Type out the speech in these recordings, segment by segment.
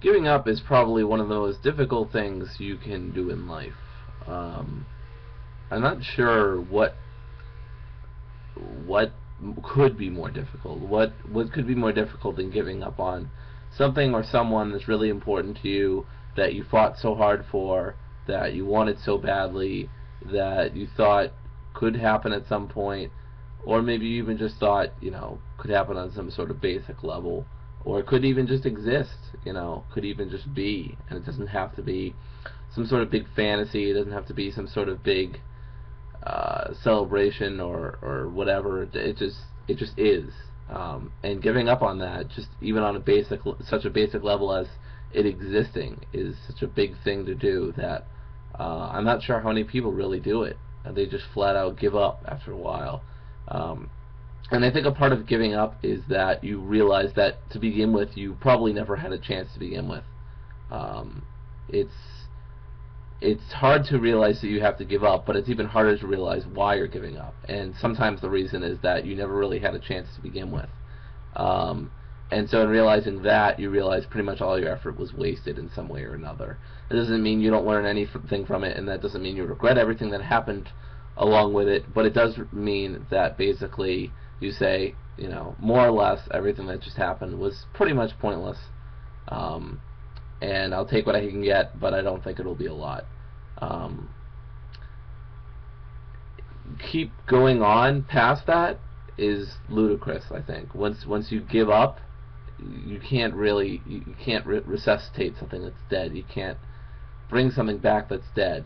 Giving up is probably one of the most difficult things you can do in life. Um, I'm not sure what could be more difficult. What could be more difficult than giving up on something or someone that's really important to you, that you fought so hard for, that you wanted so badly, that you thought could happen at some point, or maybe you even just thought, could happen on some sort of basic level, or it could even just exist, could even just be, and it doesn't have to be some sort of big fantasy, it doesn't have to be some sort of big celebration or whatever. It just is. And giving up on that, just even on such a basic level as it existing, is such a big thing to do that I'm not sure how many people really do it. They just flat out give up after a while. And I think a part of giving up is that you realize that to begin with, you probably never had a chance to begin with. It's hard to realize that you have to give up, but it's even harder to realize why you're giving up. And sometimes the reason is that you never really had a chance to begin with. And so in realizing that, you realize pretty much all your effort was wasted in some way or another. It doesn't mean you don't learn anything from it, and that doesn't mean you regret everything that happened along with it, but it does mean that basically you say, more or less everything that just happened was pretty much pointless. And I'll take what I can get, but I don't think it'll be a lot. Keep going on past that is ludicrous, I think. Once you give up, you can't resuscitate something that's dead. You can't bring something back that's dead,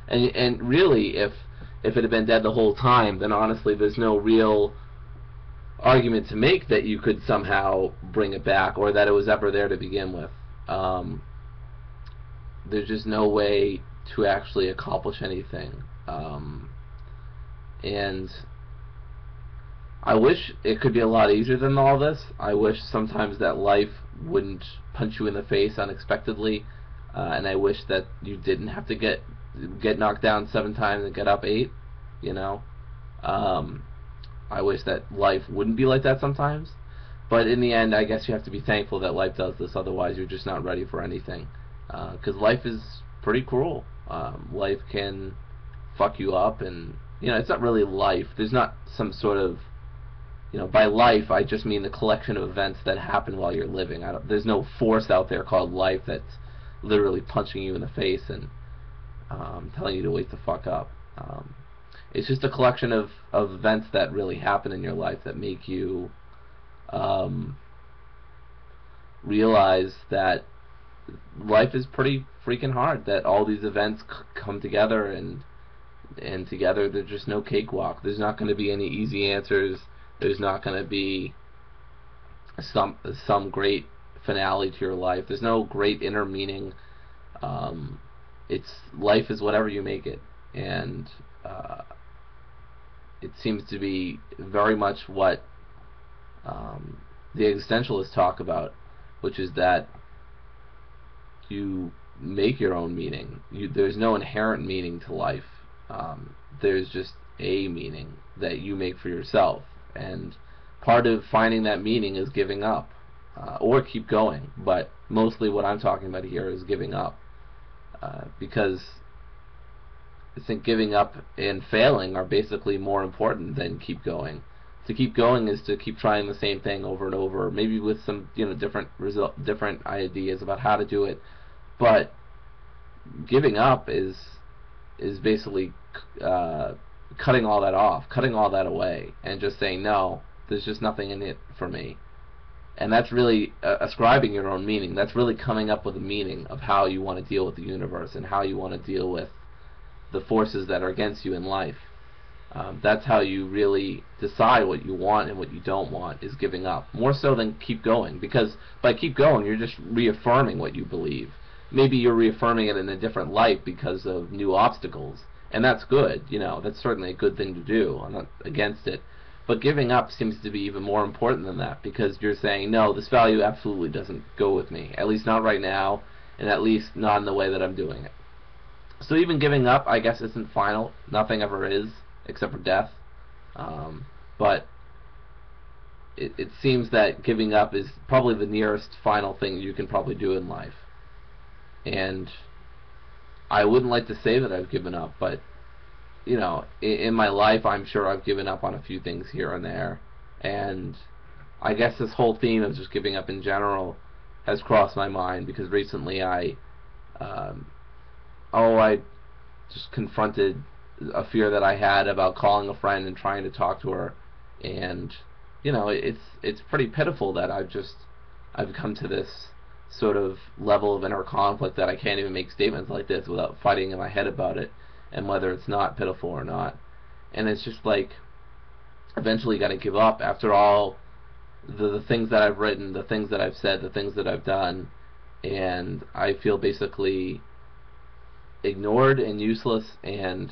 And really, if it had been dead the whole time, then honestly, there's no real argument to make that you could somehow bring it back, or that it was ever there to begin with. There's just no way to actually accomplish anything. And I wish it could be a lot easier than all this. I wish sometimes that life wouldn't punch you in the face unexpectedly, and I wish that you didn't have to get knocked down 7 times and get up 8. I wish that life wouldn't be like that sometimes. But in the end, I guess you have to be thankful that life does this. Otherwise, you're just not ready for anything. Because life is pretty cruel. Life can fuck you up, and it's not really life. There's not some sort of, by life I just mean the collection of events that happen while you're living. There's no force out there called life that's literally punching you in the face and telling you to wake the fuck up. It's just a collection of events that really happen in your life that make you realize that life is pretty freaking hard, that all these events come together, and together there's just no cakewalk. There's not going to be any easy answers. There's not going to be some great finale to your life. There's no great inner meaning. Life is whatever you make it, and it seems to be very much what the existentialists talk about, which is that you make your own meaning. There's no inherent meaning to life. There's just a meaning that you make for yourself, and part of finding that meaning is giving up, or keep going. But mostly what I'm talking about here is giving up, because I think giving up and failing are basically more important than keep going. To keep going is to keep trying the same thing over and over, maybe with some different ideas about how to do it. But giving up is basically cutting all that off, cutting all that away, and just saying, no, there's just nothing in it for me. And that's really ascribing your own meaning. That's really coming up with a meaning of how you want to deal with the universe and how you want to deal with the forces that are against you in life. That's how you really decide what you want and what you don't want, is giving up. More so than keep going, because by keep going, you're just reaffirming what you believe. Maybe you're reaffirming it in a different light because of new obstacles, and that's good. That's certainly a good thing to do. I'm not against it. But giving up seems to be even more important than that, because you're saying, no, this value absolutely doesn't go with me, at least not right now, and at least not in the way that I'm doing it. So even giving up, I guess, isn't final. Nothing ever is, except for death. But it seems that giving up is probably the nearest final thing you can probably do in life. And I wouldn't like to say that I've given up, but you know, in my life, I'm sure I've given up on a few things here and there. And I guess this whole theme of just giving up in general has crossed my mind, because recently I just confronted a fear that I had about calling a friend and trying to talk to her. And you know, it's pretty pitiful that I've come to this sort of level of inner conflict that I can't even make statements like this without fighting in my head about it, and whether it's not pitiful or not. And it's just like, eventually got to give up after all the things that I've written, the things that I've said, the things that I've done, and I feel basically ignored and useless. And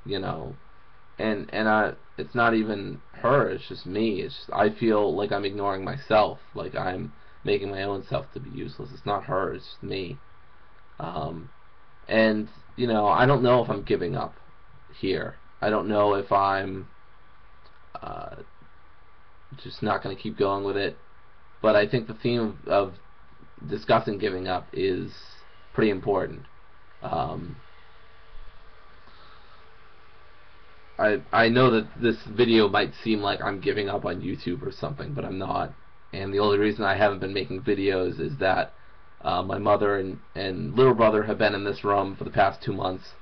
you know, and it's not even her, it's just me. It's just, I feel like I'm ignoring myself, like I'm making my own self to be useless. It's not her, it's just me. And you know, I don't know if I'm giving up here. I don't know if I'm just not going to keep going with it. But I think the theme of discussing giving up is pretty important. I know that this video might seem like I'm giving up on YouTube or something, but I'm not. And the only reason I haven't been making videos is that my mother and little brother have been in this room for the past 2 months.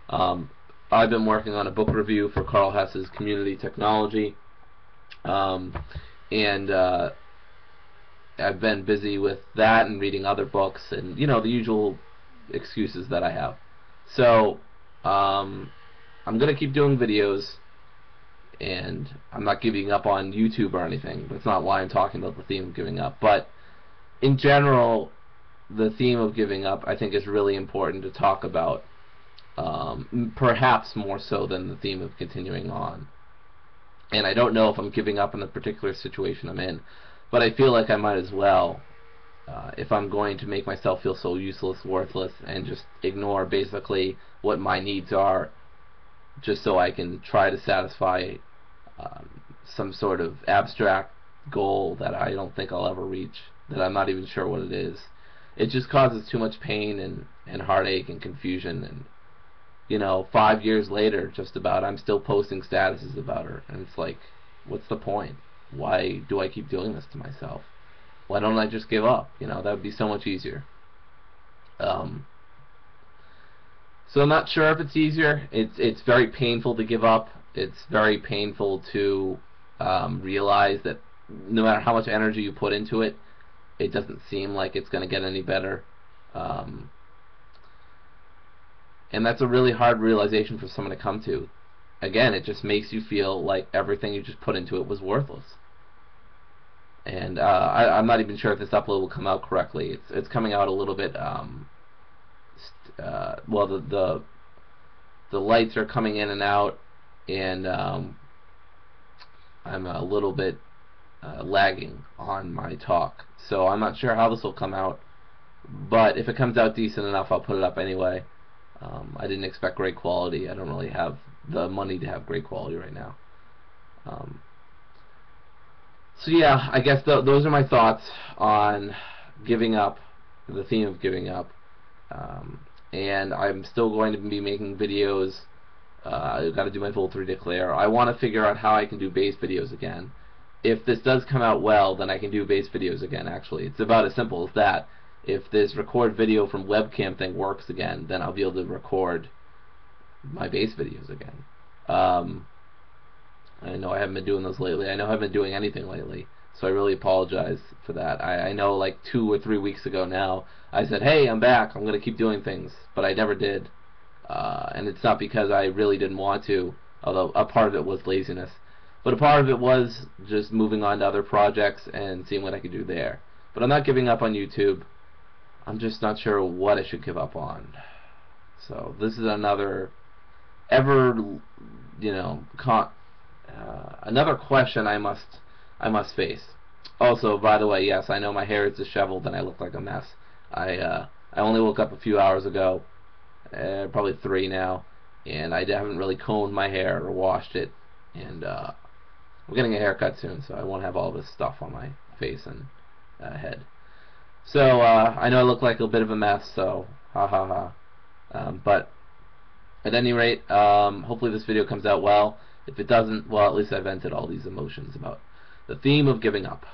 I've been working on a book review for Carl Hess's Community Technology, and I've been busy with that and reading other books, and you know, the usual excuses that I have. So I'm gonna keep doing videos, and I'm not giving up on YouTube or anything. That's not why I'm talking about the theme of giving up. But in general, the theme of giving up, I think, is really important to talk about, perhaps more so than the theme of continuing on. And I don't know if I'm giving up in the particular situation I'm in, but I feel like I might as well, if I'm going to make myself feel so useless, worthless, and just ignore basically what my needs are, just so I can try to satisfy some sort of abstract goal that I don't think I'll ever reach, that I'm not even sure what it is. It just causes too much pain and heartache and confusion. And you know, 5 years later, just about, I'm still posting statuses about her, and it's like, what's the point? Why do I keep doing this to myself? Why don't I just give up? You know, that would be so much easier. So I'm not sure if it's easier. It's very painful to give up. It's very painful to realize that no matter how much energy you put into it, it doesn't seem like it's going to get any better. And that's a really hard realization for someone to come to. Again, it just makes you feel like everything you just put into it was worthless. And I'm not even sure if this upload will come out correctly. It's coming out a little bit. Well, the lights are coming in and out, and I'm a little bit lagging on my talk, so I'm not sure how this will come out. But if it comes out decent enough, I'll put it up anyway. I didn't expect great quality. I don't really have the money to have great quality right now. So yeah, I guess those are my thoughts on giving up, the theme of giving up. And I'm still going to be making videos. I've got to do my full 3 declare. I want to figure out how I can do base videos again. If this does come out well, then I can do base videos again, actually. It's about as simple as that. If this record video from webcam thing works again, then I'll be able to record my base videos again. I know I haven't been doing those lately. I know I haven't been doing anything lately, so I really apologize for that. I know like 2 or 3 weeks ago now, I said, hey, I'm back, I'm going to keep doing things, but I never did. And it's not because I really didn't want to, although a part of it was laziness. But a part of it was just moving on to other projects and seeing what I could do there. But I'm not giving up on YouTube. I'm just not sure what I should give up on. So this is another another question I must face. Also, by the way, yes, I know my hair is disheveled and I look like a mess. I only woke up a few hours ago, probably 3 now, and I haven't really combed my hair or washed it, and I'm getting a haircut soon, so I won't have all this stuff on my face and head. So I know I look like a bit of a mess, so ha ha ha. But at any rate, hopefully this video comes out well. If it doesn't, well, at least I vented all these emotions about the theme of giving up.